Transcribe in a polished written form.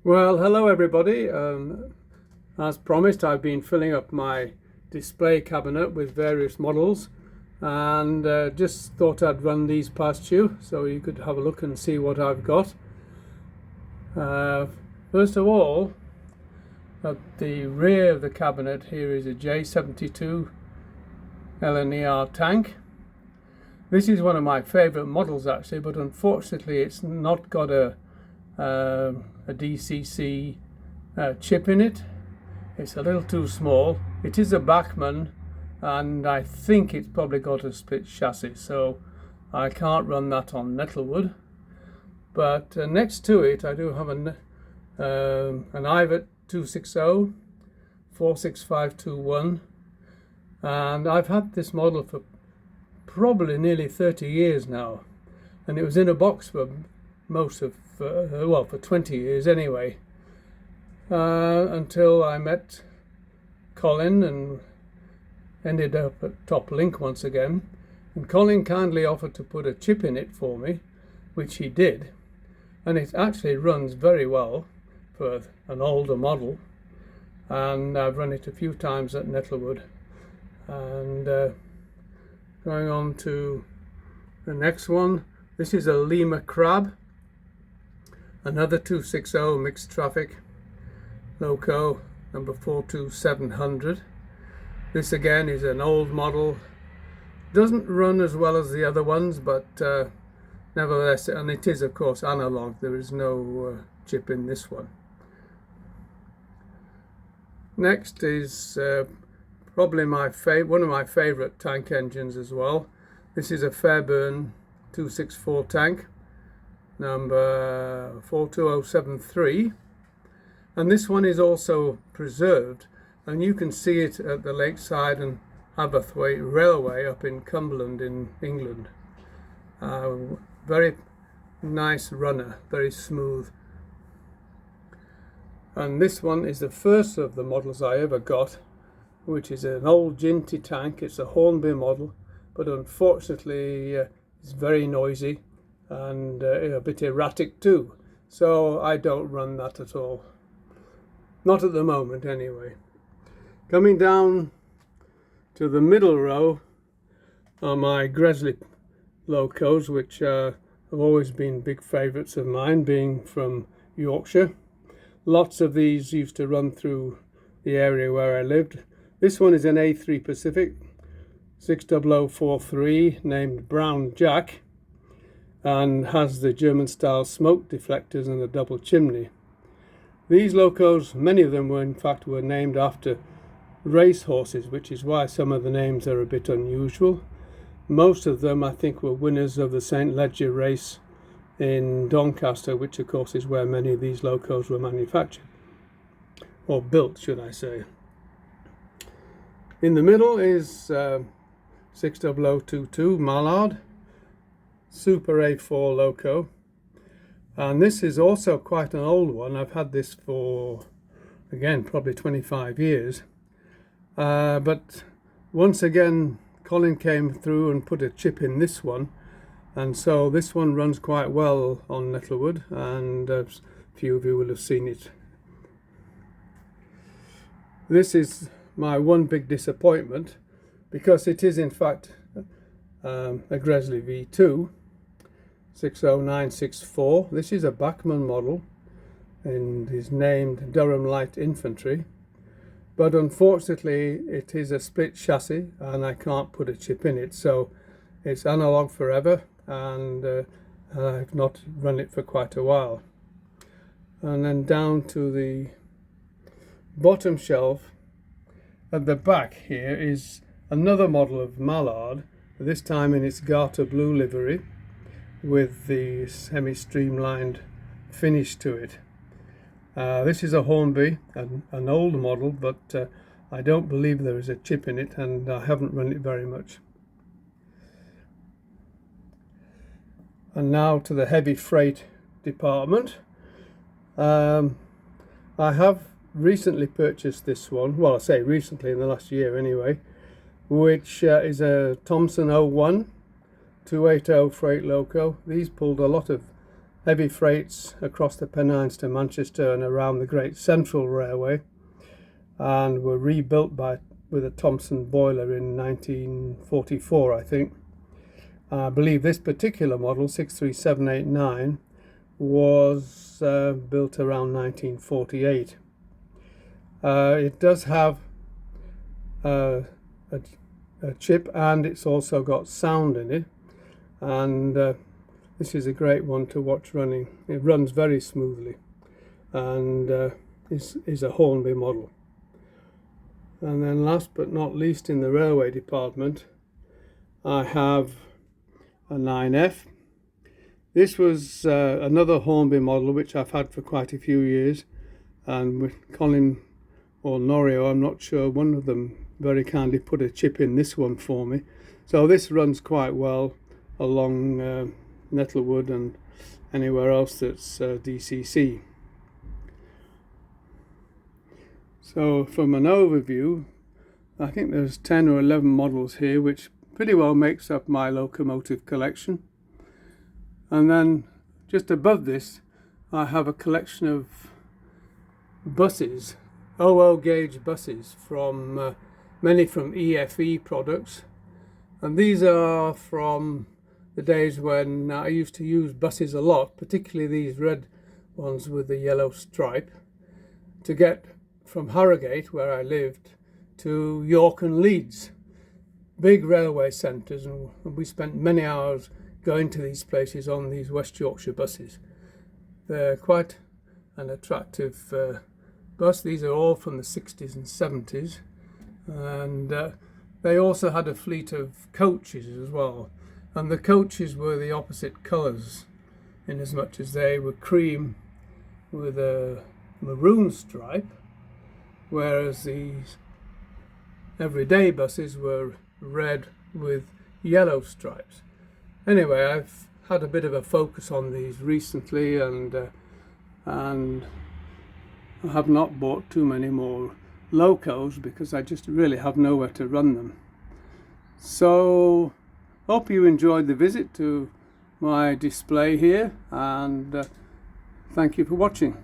Well, hello everybody. As promised, I've been filling up my display cabinet with various models and just thought I'd run these past you so you could have a look and see what I've got. First of all, at the rear of the cabinet here is a J72 LNER tank. This is one of my favorite models actually, but unfortunately it's not got a DCC chip in it. It's a little too small. It is a Bachmann, and I think it's probably got a split chassis, so I can't run that on Nettlewood. But next to it, I do have an Ivet 260 46521, and I've had this model for probably nearly 30 years now, and it was in a box for most of for 20 years anyway, until I met Colin and ended up at Top Link once again, and Colin kindly offered to put a chip in it for me, which he did, and it actually runs very well for an older model, and I've run it a few times at Nettlewood. And going on to the next one, this is a Lima Crab, another 260 mixed traffic loco, number 42700. This again is an old model, doesn't run as well as the other ones, but nevertheless, and it is of course analog, there is no chip in this one. Next is probably one of my favorite tank engines as well. This is a Fairburn 264 tank, number 42073, and this one is also preserved, and you can see it at the Lakeside and Aberthwaite Railway up in Cumberland in England. Very nice runner, very smooth. And this one is the first of the models I ever got, which is an old Ginty tank. It's a Hornby model, but unfortunately it's very noisy and a bit erratic too, so I don't run that at all, not at the moment anyway. Coming down to the middle row are my Gresley locos, which have always been big favourites of mine, being from Yorkshire. Lots of these used to run through the area where I lived. This one is an A3 Pacific 60043 named Brown Jack, and has the German style smoke deflectors and a double chimney. These locos, many of them were named after race horses, which is why some of the names are a bit unusual. Most of them I think were winners of the St. Leger race in Doncaster, which of course is where many of these locos were manufactured, or built should I say. In the middle is 60022 Mallard Super A4 loco, and this is also quite an old one. I've had this for, again, probably 25 years, but once again Colin came through and put a chip in this one, and so this one runs quite well on Nettlewood, and a few of you will have seen it. This is my one big disappointment, because it is in fact a Gresley V2 60964. This is a Bachmann model and is named Durham Light Infantry, but unfortunately it is a split chassis and I can't put a chip in it, so it's analog forever, and I've not run it for quite a while. And then down to the bottom shelf at the back here is another model of Mallard, this time in its garter blue livery with the semi-streamlined finish to it. This is a Hornby, an old model, but I don't believe there is a chip in it, and I haven't run it very much. And now to the heavy freight department. I have recently purchased this one, well, I say recently, in the last year anyway, which is a Thomson 01 280 freight loco. These pulled a lot of heavy freights across the Pennines to Manchester and around the Great Central Railway, and were rebuilt with a Thomson boiler in 1944, I think. I believe this particular model, 63789, was built around 1948. It does have a chip, and it's also got sound in it, and this is a great one to watch running. It runs very smoothly, and is a Hornby model. And then last but not least, in the railway department, I have a 9F. This was another Hornby model which I've had for quite a few years, and with Colin or Norio, I'm not sure, one of them very kindly put a chip in this one for me. So this runs quite well along Nettlewood and anywhere else that's DCC. So from an overview, I think there's 10 or 11 models here, which pretty well makes up my locomotive collection. And then just above this, I have a collection of buses, OO gauge buses, from many from EFE products. And these are from the days when I used to use buses a lot, particularly these red ones with the yellow stripe, to get from Harrogate, where I lived, to York and Leeds, big railway centres, and we spent many hours going to these places on these West Yorkshire buses. They're quite an attractive bus. These are all from the 60s and 70s, and they also had a fleet of coaches as well, and the coaches were the opposite colours, in as much as they were cream with a maroon stripe, whereas these everyday buses were red with yellow stripes. Anyway, I've had a bit of a focus on these recently, and I have not bought too many more locos because I just really have nowhere to run them. So hope you enjoyed the visit to my display here, and thank you for watching.